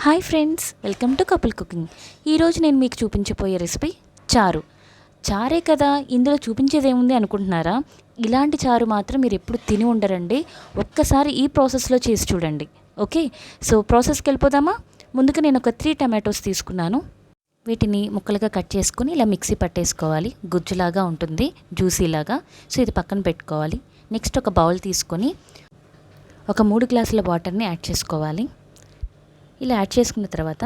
Hi friends, welcome to couple cooking. ఈరోజు నేను మీకు చూపించబోయే రెసిపీ చారు. చారే కదా, ఇందులో చూపించేది ఏముంది అనుకుంటున్నారా? ఇలాంటి చారు మాత్రం మీరు ఎప్పుడు తిని ఉండరండి. ఒక్కసారి ఈ ప్రాసెస్లో చేసి చూడండి. ఓకే, సో ప్రాసెస్కి వెళ్ళిపోదామా? ముందుగా నేను ఒక 3 టమాటోస్ తీసుకున్నాను. వీటిని ముక్కలుగా కట్ చేసుకుని ఇలా మిక్సీ పట్టేసుకోవాలి. గుజ్జులాగా ఉంటుంది, జ్యూసీలాగా. సో ఇది పక్కన పెట్టుకోవాలి. నెక్స్ట్ ఒక బౌల్ తీసుకొని ఒక 3 గ్లాసుల వాటర్ని యాడ్ చేసుకోవాలి. ఇలా యాడ్ చేసుకున్న తర్వాత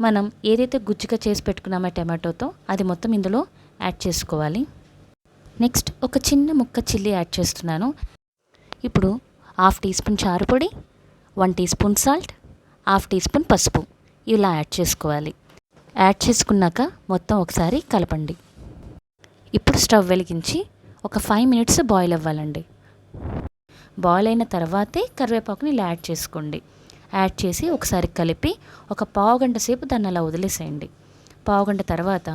మనం ఏదైతే గుజ్జుగా చేసి పెట్టుకున్నామో టమాటోతో అది మొత్తం ఇందులో యాడ్ చేసుకోవాలి. నెక్స్ట్ ఒక చిన్న ముక్క చిల్లీ యాడ్ చేస్తున్నాను. ఇప్పుడు 1/2 టీ స్పూన్ చారు పొడి, 1 teaspoon salt, 1/2 teaspoon పసుపు ఇలా యాడ్ చేసుకోవాలి. యాడ్ చేసుకున్నాక మొత్తం ఒకసారి కలపండి. ఇప్పుడు స్టవ్ వెలిగించి ఒక 5 మినిట్స్ బాయిల్ అవ్వాలండి. బాయిల్ అయిన తర్వాతే కరివేపాకుని ఇలా యాడ్ చేసుకోండి. యాడ్ చేసి ఒకసారి కలిపి ఒక పావుగంట సేపు దాన్ని అలా వదిలేసేయండి. పావుగంట తర్వాత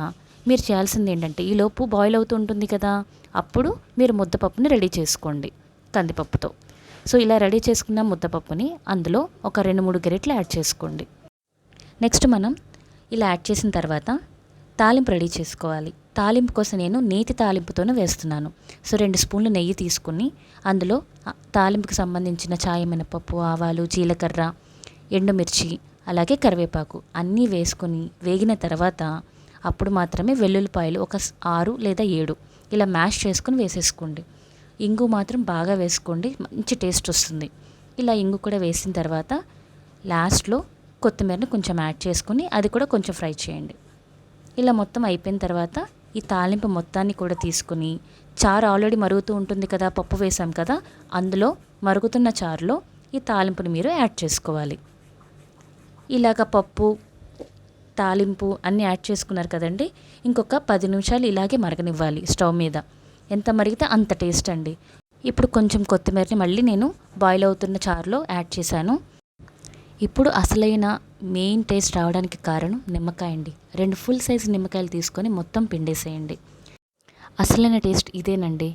మీరు చేయాల్సింది ఏంటంటే, ఈలోపు బాయిల్ అవుతూ ఉంటుంది కదా, అప్పుడు మీరు ముద్దపప్పుని రెడీ చేసుకోండి కందిపప్పుతో. సో ఇలా రెడీ చేసుకున్న ముద్దపప్పుని అందులో ఒక 2-3 గరిటెలు యాడ్ చేసుకోండి. నెక్స్ట్ మనం ఇలా యాడ్ చేసిన తర్వాత తాలింపు రెడీ చేసుకోవాలి. తాలింపు కోసం నేను నేతి తాలింపుతోనే వేస్తున్నాను. సో 2 స్పూన్లు నెయ్యి తీసుకుని అందులో తాలింపుకి సంబంధించిన చాయ మినపప్పు, ఆవాలు, జీలకర్ర, ఎండుమిర్చి, అలాగే కరివేపాకు అన్నీ వేసుకొని వేగిన తర్వాత అప్పుడు మాత్రమే వెల్లుల్లిపాయలు ఒక 6 లేదా 7 ఇలా మ్యాష్ చేసుకొని వేసేసుకోండి. ఇంగు మాత్రం బాగా వేసుకోండి, మంచి టేస్ట్ వస్తుంది. ఇలా ఇంగు కూడా వేసిన తర్వాత లాస్ట్లో కొత్తిమీరని కొంచెం యాడ్ చేసుకొని అది కూడా కొంచెం ఫ్రై చేయండి. ఇలా మొత్తం అయిపోయిన తర్వాత ఈ తాలింపు మొత్తాన్ని కూడా తీసుకుని, చారు ఆల్రెడీ మరుగుతూ ఉంటుంది కదా, పప్పు వేసాం కదా, అందులో మరుగుతున్న చారులో ఈ తాలింపుని మీరు యాడ్ చేసుకోవాలి. ఇలాగ పప్పు, తాలింపు అన్నీ యాడ్ చేసుకున్నారు కదండి. ఇంకొక 10 నిమిషాలు ఇలాగే మరగనివ్వాలి స్టవ్ మీద. ఎంత మరిగితే అంత టేస్ట్ అండి. ఇప్పుడు కొంచెం కొత్తిమీరని మళ్ళీ నేను బాయిల్ అవుతున్న చారులో యాడ్ చేశాను. ఇప్పుడు అసలైన మెయిన్ టేస్ట్ రావడానికి కారణం నిమ్మకాయ అండి. 2 ఫుల్ సైజు నిమ్మకాయలు తీసుకొని మొత్తం పిండేసేయండి. అసలైన టేస్ట్ ఇదేనండి.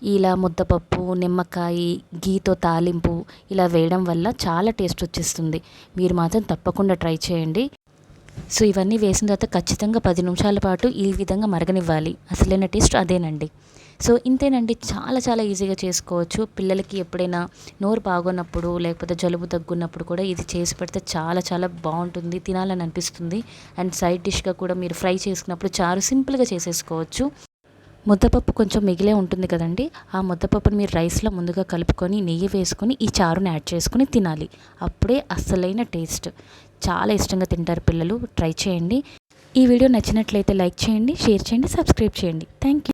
ఇలా ముద్దపప్పు, నిమ్మకాయ, గీతో తాలింపు ఇలా వేయడం వల్ల చాలా టేస్ట్ వచ్చేస్తుంది. మీరు మాత్రం తప్పకుండా ట్రై చేయండి. సో ఇవన్నీ వేసిన తర్వాత ఖచ్చితంగా 10 నిమిషాల పాటు ఈ విధంగా మరగనివ్వాలి. అసలైన టేస్ట్ అదేనండి. సో ఇంతేనండి, చాలా చాలా ఈజీగా చేసుకోవచ్చు. పిల్లలకి ఎప్పుడైనా నోరు బాగోనప్పుడు లేకపోతే జలుబు తగ్గున్నప్పుడు కూడా ఇది చేసి పెడితే చాలా చాలా బాగుంటుంది, తినాలని అనిపిస్తుంది. అండ్ సైడ్ డిష్గా కూడా మీరు ఫ్రై చేసుకున్నప్పుడు చారు సింపుల్గా చేసేసుకోవచ్చు. ముద్దపప్పు కొంచెం మిగిలే ఉంటుంది కదండి, ఆ ముద్దపప్పుని మీరు రైస్లో ముందుగా కలుపుకొని నెయ్యి వేసుకొని ఈ చారుని యాడ్ చేసుకొని తినాలి. అప్పుడే అసలైన టేస్ట్. చాలా ఇష్టంగా తింటారు పిల్లలు. ట్రై చేయండి. ఈ వీడియో నచ్చినట్లయితే లైక్ చేయండి, షేర్ చేయండి, సబ్స్క్రైబ్ చేయండి. Thank you.